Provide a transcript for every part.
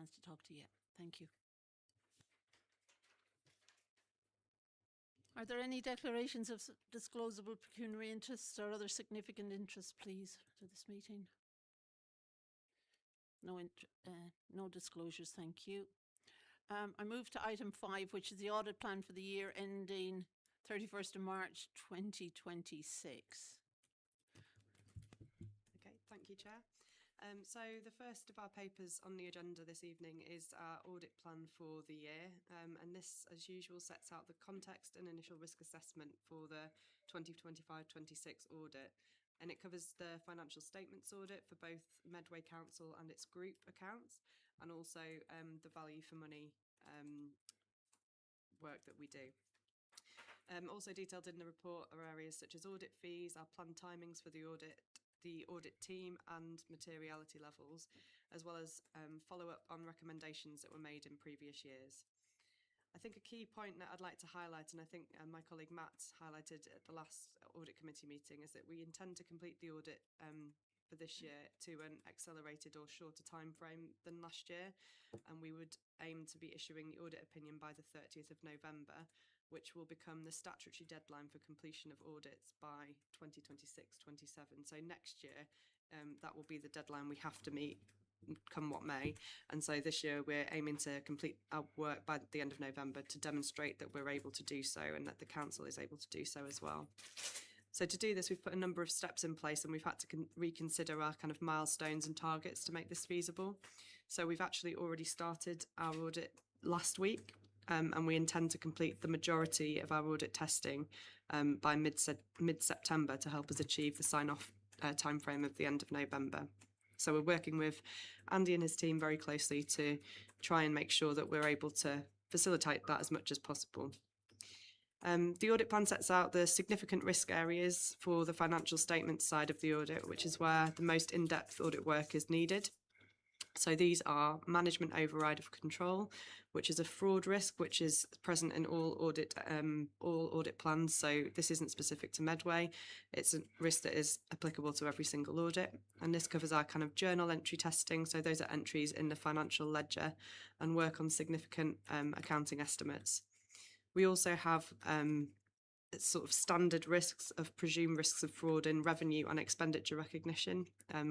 chance to talk to you yet. Thank you. Are there any declarations of disclosable pecuniary interests or other significant interests, please, to this meeting? No disclosures, thank you. I move to item 5, which is the audit plan for the year ending 31st of March 2026. Okay, thank you, Chair. So the first of our papers on the agenda this evening is our audit plan for the year, and this, as usual, sets out the context and initial risk assessment for the 2025-26 audit, and it covers the financial statements audit for both Medway Council and its group accounts, and also the value for money work that we do. Also detailed in the report are areas such as audit fees, our planned timings for the audit team and materiality levels, as well as follow-up on recommendations that were made in previous years. I think a key point that I'd like to highlight, and I think my colleague Matt highlighted at the last Audit Committee meeting, is that we intend to complete the audit for this year to an accelerated or shorter time frame than last year, and we would aim to be issuing the audit opinion by the 30th of November, which will become the statutory deadline for completion of audits by 2026-27. So next year, that will be the deadline we have to meet, come what may. And so this year we're aiming to complete our work by the end of November to demonstrate that we're able to do so and that the council is able to do so as well. So to do this, we've put a number of steps in place, and we've had to reconsider our kind of milestones and targets to make this feasible. So we've actually already started our audit last week, and we intend to complete the majority of our audit testing by mid-September to help us achieve the sign-off timeframe of the end of November. So we're working with Andy and his team very closely to try and make sure that we're able to facilitate that as much as possible. The audit plan sets out the significant risk areas for the financial statement side of the audit, which is where the most in-depth audit work is needed. So these are management override of control, which is a fraud risk, which is present in all audit plans. So this isn't specific to Medway. It's a risk that is applicable to every single audit. And this covers our kind of journal entry testing. So those are entries in the financial ledger and work on significant accounting estimates. We also have sort of standard risks of presumed risks of fraud in revenue and expenditure recognition,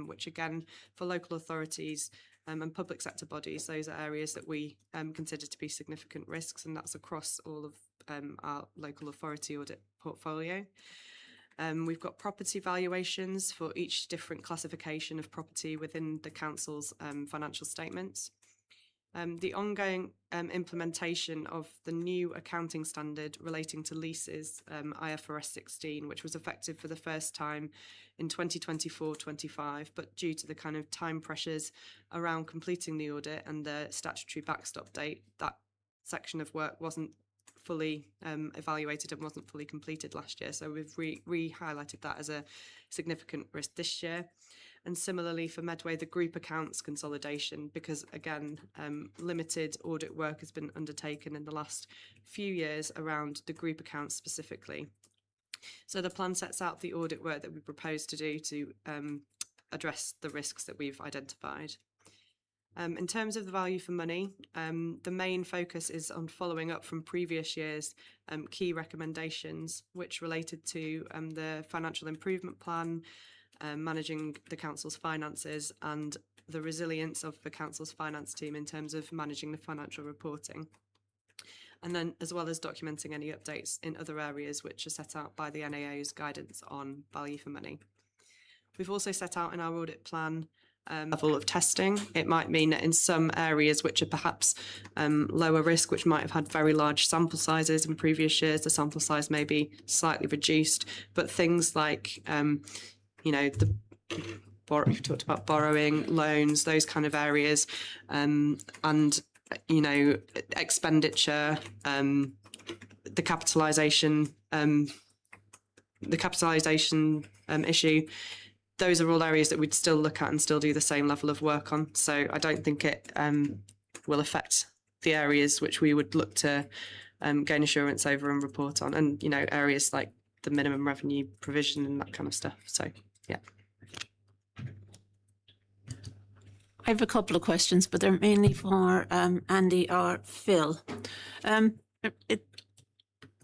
which again, for local authorities and public sector bodies, those are areas that we consider to be significant risks, and that's across all of our local authority audit portfolio. We've got property valuations for each different classification of property within the council's financial statements. The ongoing implementation of the new accounting standard relating to leases, IFRS 16, which was effective for the first time in 2024-25, but due to the kind of time pressures around completing the audit and the statutory backstop date, that section of work wasn't fully evaluated and wasn't fully completed last year. So we've re-highlighted that as a significant risk this year. And similarly for Medway, the group accounts consolidation, because again, limited audit work has been undertaken in the last few years around the group accounts specifically. So the plan sets out the audit work that we propose to do to address the risks that we've identified. In terms of the value for money, the main focus is on following up from previous years' key recommendations, which related to the financial improvement plan, managing the council's finances, and the resilience of the council's finance team in terms of managing the financial reporting. And then as well as documenting any updates in other areas which are set out by the NAO's guidance on value for money. We've also set out in our audit plan level of testing. It might mean that in some areas which are perhaps lower risk, which might have had very large sample sizes in previous years, the sample size may be slightly reduced, but things like we've talked about borrowing, loans, those kind of areas, and expenditure, the capitalisation issue. Those are all areas that we'd still look at and still do the same level of work on. So I don't think it will affect the areas which we would look to gain assurance over and report on, and areas like the minimum revenue provision and that kind of stuff. So yeah. have a couple of questions, but they're mainly for Andy or Phil.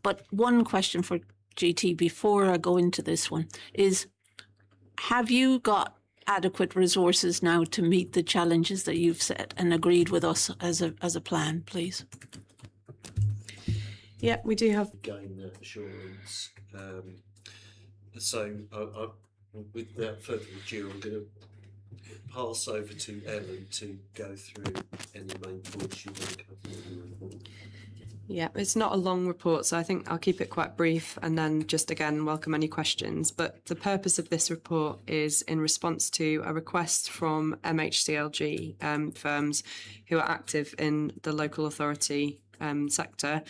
But one question for GT before I go into this one is, have you got adequate resources now to meet the challenges that you've set and agreed with us as a plan, please? Yeah, we do have. Gain assurance. So, without further ado, I'm going to pass over to Ellen to go through any main points you want to cover in the report. Yeah, it's not a long report, so I think I'll keep it quite brief and then just again welcome any questions. But the purpose of this report is in response to a request from MHCLG firms who are active in the local authority sector,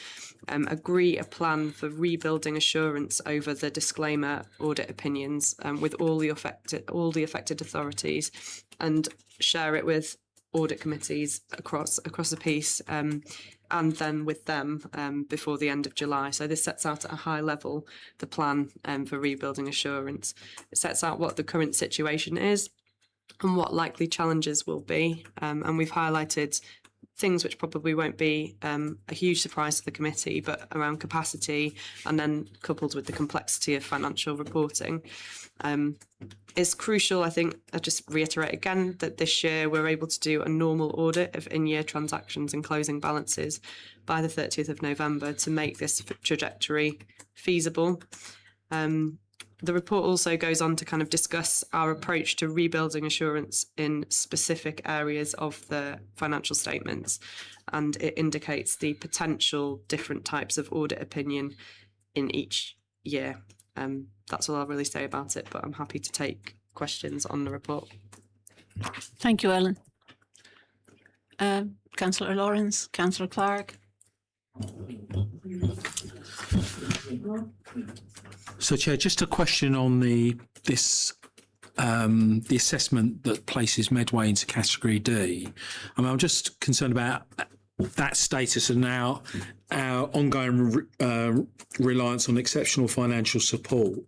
agree a plan for rebuilding assurance over the disclaimer audit opinions with all the affected authorities, and share it with audit committees across the piece, and then with them before the end of July. So this sets out at a high level the plan for rebuilding assurance. It sets out what the current situation is and what likely challenges will be, and we've highlighted things which probably won't be a huge surprise to the committee, but around capacity and then coupled with the complexity of financial reporting. Is crucial, I think. I just reiterate again that this year we're able to do a normal audit of in-year transactions and closing balances by the 30th of November to make this trajectory feasible. The report also goes on to kind of discuss our approach to rebuilding assurance in specific areas of the financial statements, and it indicates the potential different types of audit opinion in each year. That's all I'll really say about it, but I'm happy to take questions on the report. Thank you, Ellen. Councillor Lawrence, Councillor Clark. So, Chair, just a question on the assessment that places Medway into Category D. I mean, I'm just concerned about that status and now our ongoing reliance on exceptional financial support.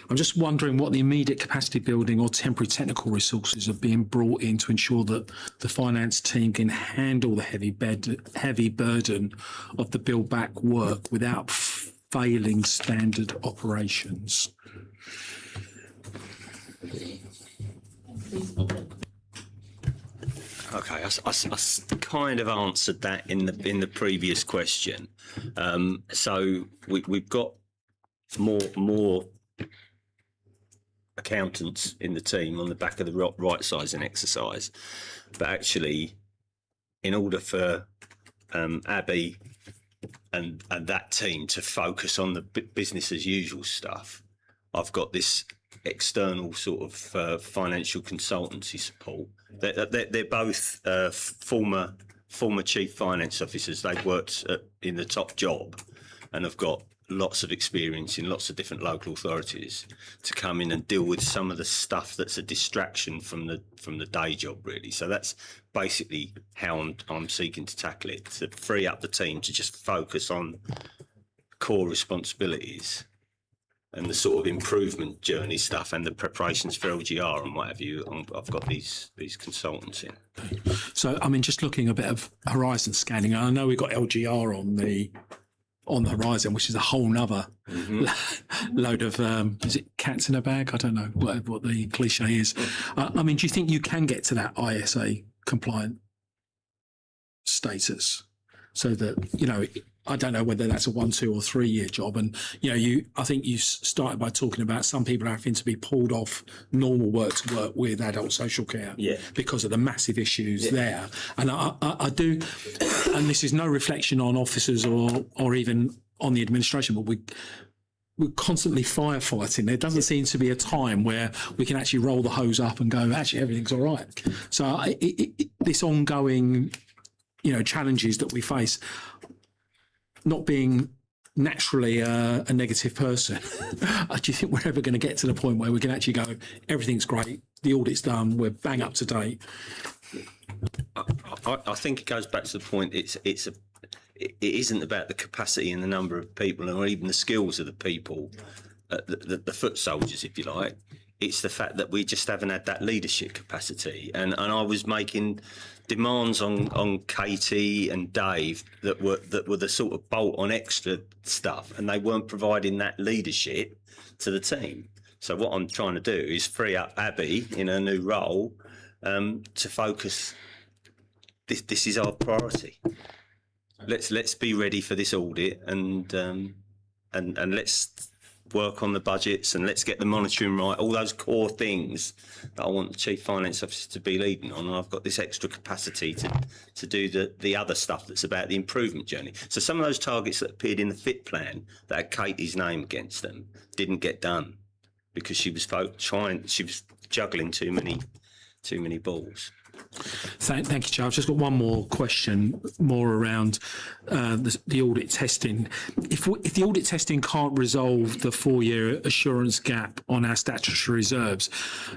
I'm just wondering what the immediate capacity building or temporary technical resources are being brought in to ensure that the finance team can handle the heavy burden of the build back work without failing standard operations. Okay, I kind of answered that in the previous question. So we've got more accountants in the team on the back of the right sizing exercise, but actually, in order for Abby and that team to focus on the business as usual stuff, I've got this external sort of financial consultancy support. They're both former chief finance officers. They've worked in the top job and have got lots of experience in lots of different local authorities to come in and deal with some of the stuff that's a distraction from the day job, really. So that's basically how I'm seeking to tackle it, to free up the team to just focus on core responsibilities and the sort of improvement journey stuff and the preparations for LGR and what have you. I've got these consultants in. So, I mean, just looking a bit of horizon scanning, I know we've got LGR on the horizon, which is a whole nother load of, is it cats in a bag? I don't know what the cliche is. I mean, do you think you can get to that ISA compliant status so that, you know, I don't know whether that's a 1, 2 or 3 year job. And, you know, I think you started by talking about some people having to be pulled off normal work to work with adult social care because of the massive issues there. And I do, and this is no reflection on officers or even on the administration, but we're constantly firefighting. There doesn't seem to be a time where we can actually roll the hose up and go, actually, everything's all right. So this ongoing, you know, challenges that we face, not being naturally a negative person, do you think we're ever going to get to the point where we can actually go, everything's great, the audit's done, we're bang up to date? I think it goes back to the point. It isn't about the capacity and the number of people, or even the skills of the people, the foot soldiers, if you like. It's the fact that we just haven't had that leadership capacity. And I was making demands on Katie and Dave that were the sort of bolt on extra stuff, and they weren't providing that leadership to the team. So what I'm trying to do is free up Abby in her new role to focus. This is our priority. Let's be ready for this audit and let's work on the budgets and let's get the monitoring right. All those core things that I want the Chief Finance Officer to be leading on. And I've got this extra capacity to do the other stuff that's about the improvement journey. So some of those targets that appeared in the FIT plan that had Katie's name against them didn't get done because she was juggling too many balls. Thank you, Joe. I've just got one more question, more around the audit testing. If the audit testing can't resolve the 4-year assurance gap on our statutory reserves,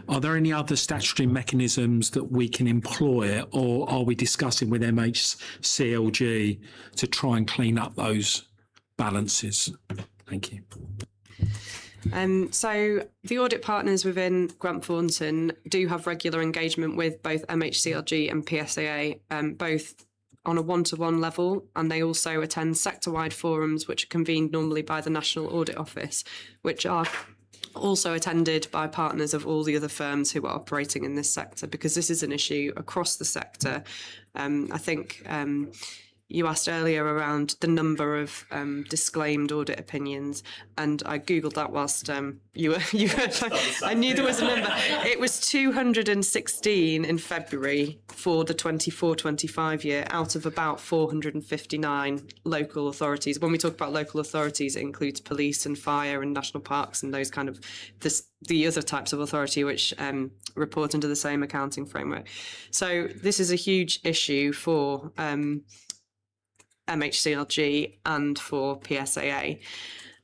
are there any other statutory mechanisms that we can employ, or are we discussing with MHCLG to try and clean up those balances? Thank you. So the audit partners within Grant Thornton do have regular engagement with both MHCLG and PSAA, both on a one-to-one level, and they also attend sector-wide forums which are convened normally by the National Audit Office, which are also attended by partners of all the other firms who are operating in this sector, because this is an issue across the sector. I think you asked earlier around the number of disclaimed audit opinions, and I googled that whilst you were I knew there was a number. It was 216 in February for the 24-25 year out of about 459 local authorities. When we talk about local authorities, it includes police and fire and national parks and those kind of the other types of authority which report under the same accounting framework. So this is a huge issue for MHCLG and for PSAA.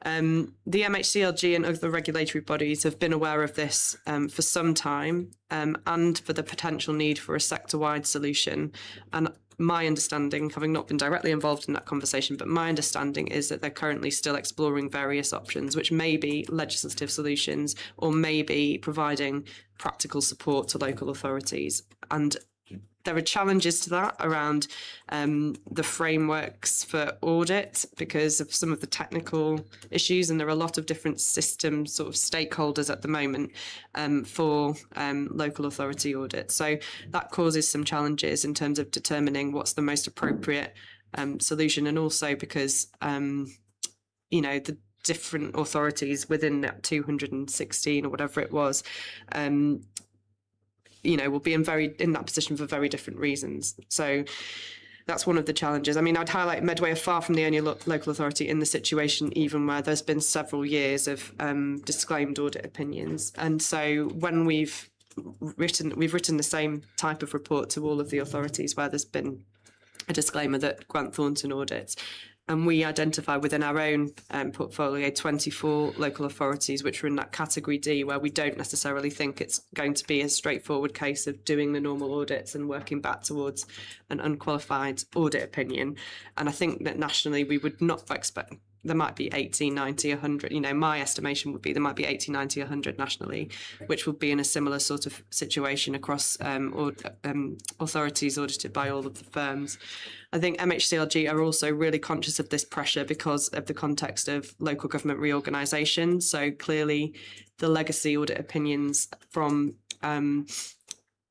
The MHCLG and other regulatory bodies have been aware of this for some time and for the potential need for a sector-wide solution. And my understanding, having not been directly involved in that conversation, but my understanding is that they're currently still exploring various options, which may be legislative solutions or may be providing practical support to local authorities. And there are challenges to that around the frameworks for audit because of some of the technical issues, and there are a lot of different system sort of stakeholders at the moment for local authority audit. So that causes some challenges in terms of determining what's the most appropriate solution, and also because the different authorities within that 216 or whatever it was will be in that position for very different reasons. So that's one of the challenges. I mean, I'd highlight Medway are far from the only local authority in the situation, even where there's been several years of disclaimed audit opinions. And so when we've written the same type of report to all of the authorities where there's been a disclaimer that Grant Thornton audits. And we identify within our own portfolio 24 local authorities which are in that category D, where we don't necessarily think it's going to be a straightforward case of doing the normal audits and working back towards an unqualified audit opinion. And I think that nationally we would not expect, there might be 80, 90, 100, my estimation would be there might be 80, 90, 100 nationally, which would be in a similar sort of situation across authorities audited by all of the firms. I think MHCLG are also really conscious of this pressure because of the context of local government reorganisation. So clearly the legacy audit opinions from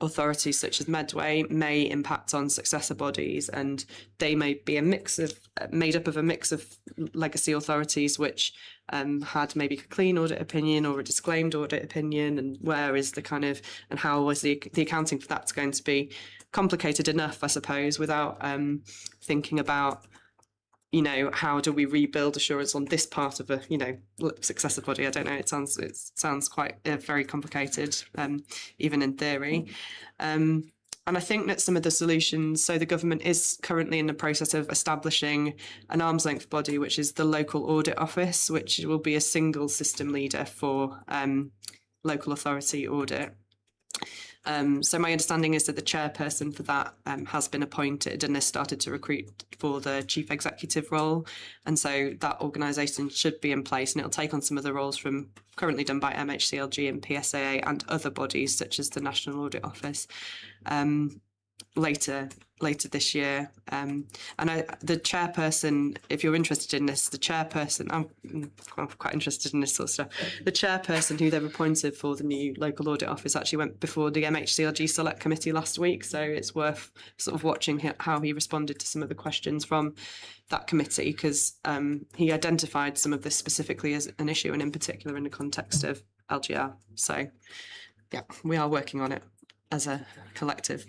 authorities such as Medway may impact on successor bodies, and they may be made up of a mix of legacy authorities which had maybe a clean audit opinion or a disclaimed audit opinion, and where is the kind of, and how is the accounting for that's going to be complicated enough, I suppose, without thinking about how do we rebuild assurance on this part of a successor body. I don't know, it sounds quite very complicated, even in theory. And I think that some of the solutions, so the government is currently in the process of establishing an arm's length body, which is the local audit office, which will be a single system leader for local authority audit. So my understanding is that the chairperson for that has been appointed and has started to recruit for the chief executive role. And so that organisation should be in place, and it'll take on some of the roles from currently done by MHCLG and PSAA and other bodies such as the National Audit Office later this year. The chairperson, if you're interested in this, the chairperson, I'm quite interested in this sort of stuff. The chairperson who they've appointed for the new local audit office actually went before the MHCLG Select Committee last week, so it's worth sort of watching how he responded to some of the questions from that committee, because he identified some of this specifically as an issue, and in particular in the context of LGR. So yeah, we are working on it as a collective.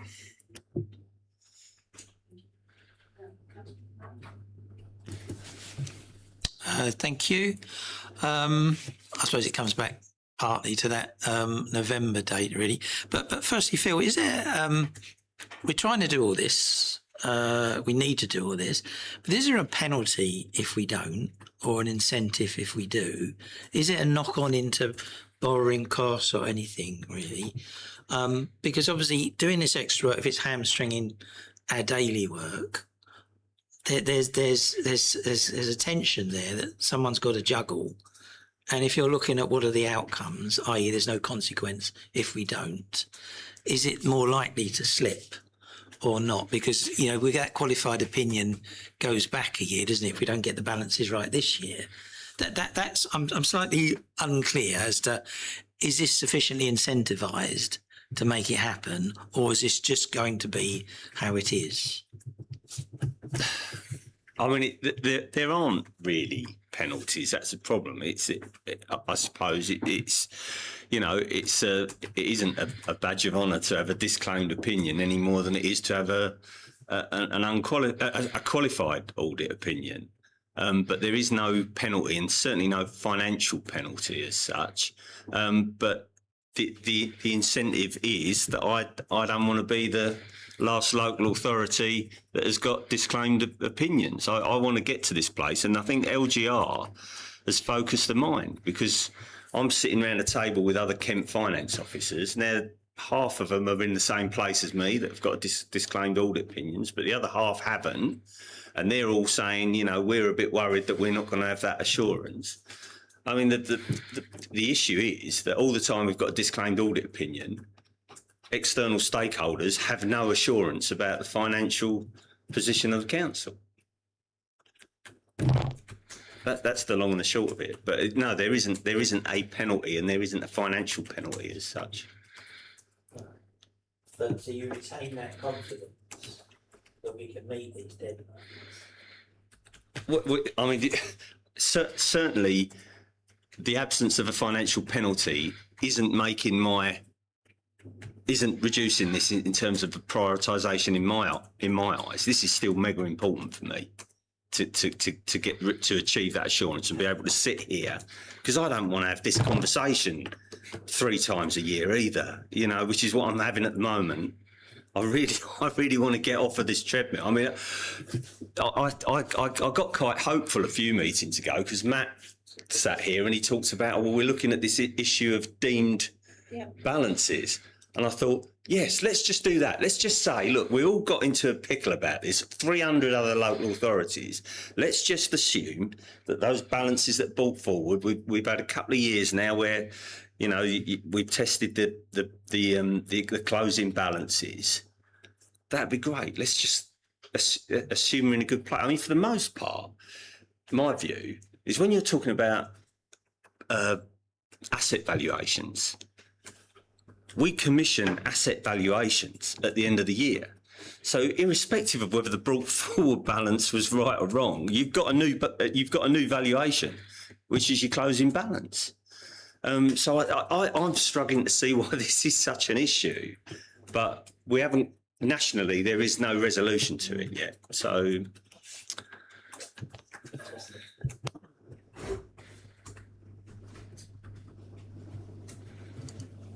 Thank you. I suppose it comes back partly to that November date, really. But firstly, Phil, is there? We're trying to do all this. We need to do all this. But is there a penalty if we don't, or an incentive if we do? Is it a knock-on into borrowing costs or anything really? Because obviously doing this extra work, if it's hamstringing our daily work, there's a tension there that someone's got to juggle. And if you're looking at what are the outcomes, i.e. there's no consequence if we don't, is it more likely to slip or not? Because, you know, that qualified opinion goes back a year, doesn't it, if we don't get the balances right this year? That's I'm slightly unclear as to, is this sufficiently incentivised to make it happen, or is this just going to be how it is? I mean, there aren't really penalties. That's the problem. I suppose it's, you know, it isn't a badge of honour to have a disclaimed opinion any more than it is to have a qualified audit opinion. But there is no penalty, and certainly no financial penalty as such. But the incentive is that I don't want to be the last local authority that has got disclaimed opinions. I want to get to this place, and I think LGR has focused the mind, because I'm sitting around a table with other Kent finance officers. Now, half of them are in the same place as me that have got disclaimed audit opinions, but the other half haven't, and they're all saying, you know, we're a bit worried that we're not going to have that assurance. I mean, the issue is that all the time we've got a disclaimed audit opinion, external stakeholders have no assurance about the financial position of the council. That's the long and the short of it. But no, there isn't a penalty, and there isn't a financial penalty as such. But do you retain that confidence that we can meet these deadlines? I mean, certainly the absence of a financial penalty isn't reducing this in terms of the prioritisation in my eyes. This is still mega important for me to achieve that assurance and be able to sit here, because I don't want to have this conversation 3 times a year either, you know, which is what I'm having at the moment. I really want to get off of this treadmill. I mean, I got quite hopeful a few meetings ago, because Matt sat here and he talks about, well, we're looking at this issue of deemed balances. And I thought, yes, let's just do that. Let's just say, look, we all got into a pickle about this, 300 other local authorities. Let's just assume that those balances that brought forward, we've had a couple of years now where, you know, we've tested the closing balances. That'd be great. Let's just assume we're in a good place. I mean, for the most part, my view is when you're talking about asset valuations, we commission asset valuations at the end of the year. So irrespective of whether the brought forward balance was right or wrong, you've got a new valuation, which is your closing balance. So I'm struggling to see why this is such an issue, but we haven't, nationally, there is no resolution to it yet. So.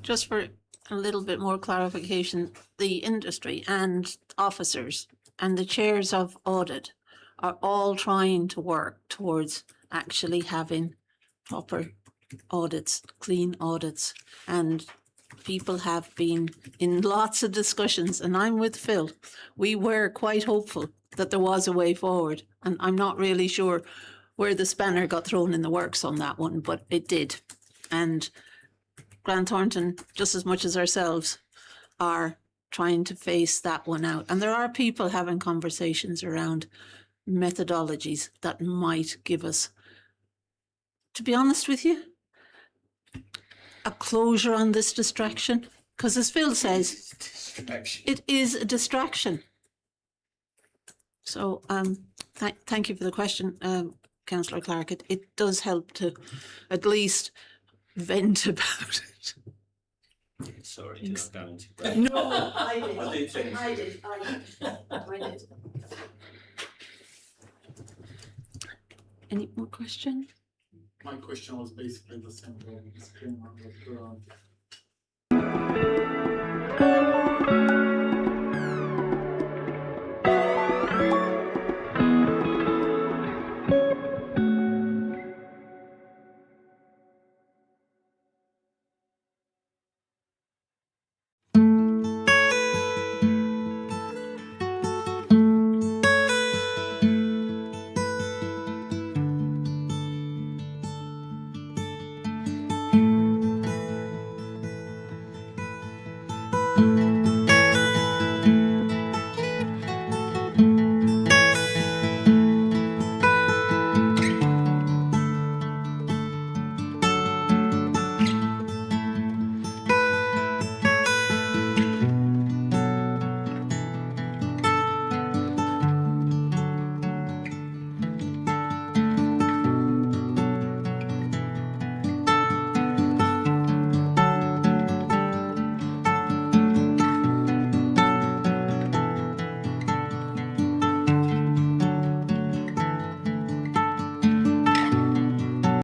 Just for a little bit more clarification, the industry and officers and the chairs of audit are all trying to work towards actually having proper audits, clean audits, and people have been in lots of discussions, and I'm with Phil. We were quite hopeful that there was a way forward, and I'm not really sure where the spanner got thrown in the works on that one, but it did. And Grant Thornton, just as much as ourselves, are trying to face that one out. And there are people having conversations around methodologies that might give us, to be honest with you, a closure on this distraction. Because as Phil says, it is a distraction. So thank you for the question, Councillor Clark. It does help to at least vent about it. Sorry, did I go into No, I did. I do think- I did. Any more questions? My question was basically the same one as Kramer, but